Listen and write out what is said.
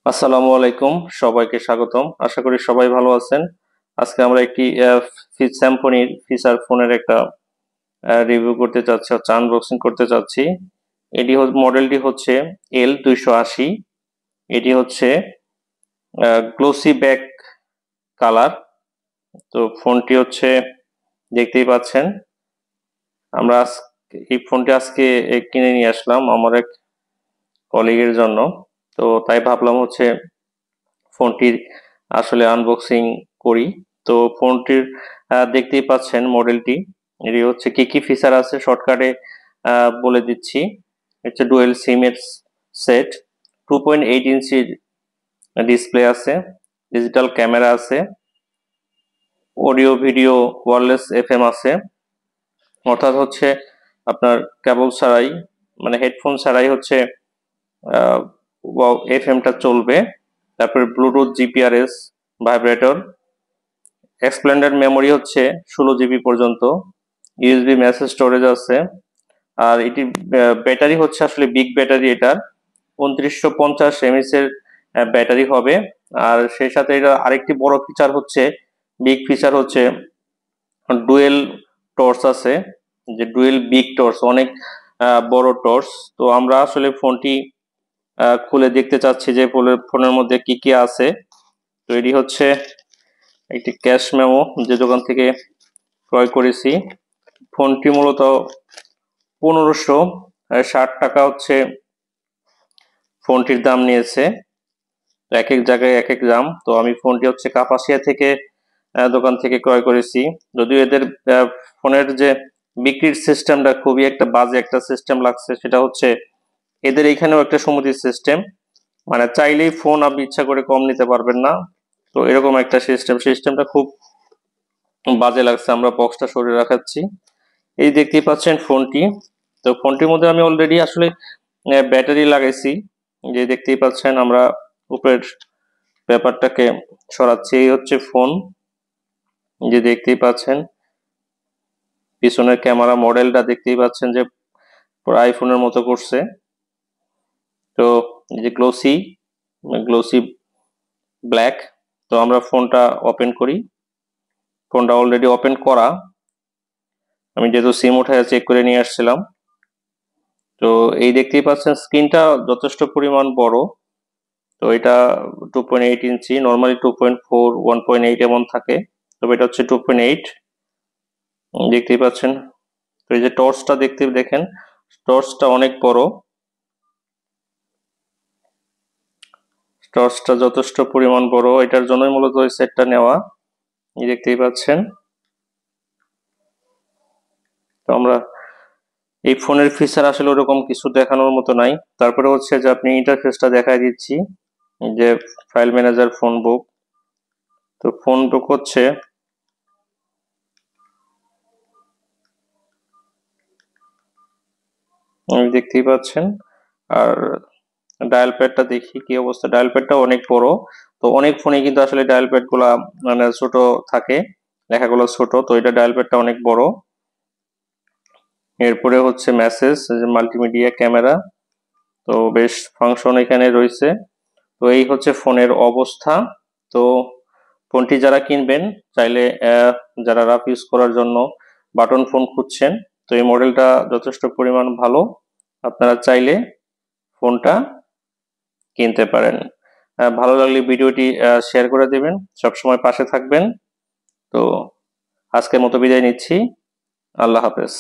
আসসালামু আলাইকুম, সবাইকে স্বাগতম। আশা করি সবাই ভালো আছেন। আজকে আমরা একটি স্যামসংয়ের ফিচার ফোনের একটা রিভিউ করতে চাচ্ছি, আনবক্সিং করতে চাচ্ছি। মডেলটি হচ্ছে L280। এটি হচ্ছে গ্লোসি ব্যাক কালার। তো ফোনটি হচ্ছে দেখতেই পাচ্ছেন। আমরা এই ফোনটি আজকে কিনে নিয়ে আসলাম আমার এক কলিগের জন্য। তো তাই ভাবলাম হচ্ছে ফোনটির আসলে আনবক্সিং করি। তো ফোনটির দেখতেই পাচ্ছেন মডেলটি। এটি হচ্ছে কি কি ফিচার আছে শর্টকাটে বলে দিচ্ছি। হচ্ছে ডুয়েল সিম এর সেট, 2.8 ইঞ্চির ডিসপ্লে আছে, ডিজিটাল ক্যামেরা আছে, অডিও ভিডিও ওয়্যারলেস এফএম আছে। অর্থাৎ হচ্ছে আপনার কেবল ছাড়াই, মানে হেডফোন ছাড়াই হচ্ছে এফএমটা চলবে। তারপরে Bluetooth GPRS, vibrator, expanded memory হচ্ছে 16 জিবি পর্যন্ত, ইউএসবি মেসেজ স্টোরেজ আছে। আর এটি ব্যাটারি হচ্ছে আসলে বিগ ব্যাটারি, এটা 2950 mAh এর ব্যাটারি হবে। আর সেই সাথে এটা আরেকটি বড় ফিচার হচ্ছে, বিগ ফিচার হচ্ছে ডুয়েল টর্চ আছে, যে ডুয়েল বিগ টর্চ, অনেক বড় টর্চ। তো আমরা আসলে ফোনটি খুলে দেখতে চাচ্ছি যে ফোনের মধ্যে কি কি আছে। তো এটি হচ্ছে একটি ক্যাশ মেমো, যে দোকান থেকে ক্রয় করেছি। ফোনটি মূলত 1560 টাকা হচ্ছে ফোনটির দাম নিয়েছে। এক এক জায়গায় এক এক দাম। তো আমি ফোনটি হচ্ছে কাপাসিয়া থেকে দোকান থেকে ক্রয় করেছি। যদিও এদের ফোনের যে বিক্রির সিস্টেমটা খুবই একটা বাজে একটা সিস্টেম লাগছে, সেটা হচ্ছে এদের এইখানেও একটা সমিতি সিস্টেম, মানে চাইলেই ফোন আপনি ইচ্ছা করে কম নিতে পারবেন না। তো এরকম একটা সিস্টেমটা খুব বাজে লাগছে। আমরা বক্সটা সরিয়ে রাখাচ্ছি। এই দেখতেই পাচ্ছেন ফোনটি। তো ফোনটির মধ্যে আমি অলরেডি আসলে ব্যাটারি লাগাইছি, যে দেখতেই পাচ্ছেন। আমরা উপরের ব্যাপারটাকে সরাচ্ছি। এই হচ্ছে ফোন, যে দেখতেই পাচ্ছেন। পিছনের ক্যামেরা মডেলটা দেখতেই পাচ্ছেন যে পুরো আইফোনের মতো করছে। তো এই যে গ্লোসি গ্লোসি ব্ল্যাক। তো আমরা ফোনটা ওপেন করি। ফোনটা অলরেডি ওপেন করা, আমি যেহেতু সিম উঠায় চেক করে নিয়ে আসছিলাম। তো এই দেখতেই পাচ্ছেন স্ক্রিনটা যথেষ্ট পরিমাণ বড়। তো এটা 2.8 ইঞ্চি, নর্মালি 2.4, 1.8 এমন থাকে, তবে এটা হচ্ছে 2.8। দেখতেই পাচ্ছেন। তো এই যে টর্চটা দেখেন, টর্চটা অনেক বড়, টর্চটা যথেষ্ট পরিমাণ বড়। এটার জন্যই মূলত এই সেটটা নেওয়া, দেখতেই পাচ্ছেন। তো আমরা এই ফোনের ফিচার আসলে ওরকম কিছু দেখানোর মতো নাই। তারপরে হচ্ছে যে আপনি ইন্টারফেসটা দেখাই দিচ্ছি, যে ফাইল ম্যানেজার, ফোন বুক। তো ফোন বুক হচ্ছে দেখতেই পাচ্ছেন। আর ডায়াল প্যাডটা দেখি কি অবস্থা। ডায়াল প্যাডটা অনেক বড়। তো অনেক ফোনে কিন্তু আসলে ডায়াল প্যাড গুলা মানে ছোট থাকে, লেখাগুলো ছোট। তো এটা ডায়াল প্যাডটা অনেক বড়। এরপরে হচ্ছে মেসেজ, মাল্টিমিডিয়া, ক্যামেরা। তো বেশ ফাংশন এখানে রয়েছে। তো এই হচ্ছে ফোনের অবস্থা। তো ফোনটি যারা কিনবেন, চাইলে যারা রাফ ইউজ করার জন্য বাটন ফোন খুঁজছেন, তো এই মডেলটা যথেষ্ট পরিমাণ ভালো। আপনারা চাইলে ফোনটা কিনতে পারেন। ভালো লাগলে ভিডিওটি শেয়ার করে দেবেন, সবসময় পাশে থাকবেন। তো আজকের মতো বিদায় নিচ্ছি। আল্লাহ হাফেজ।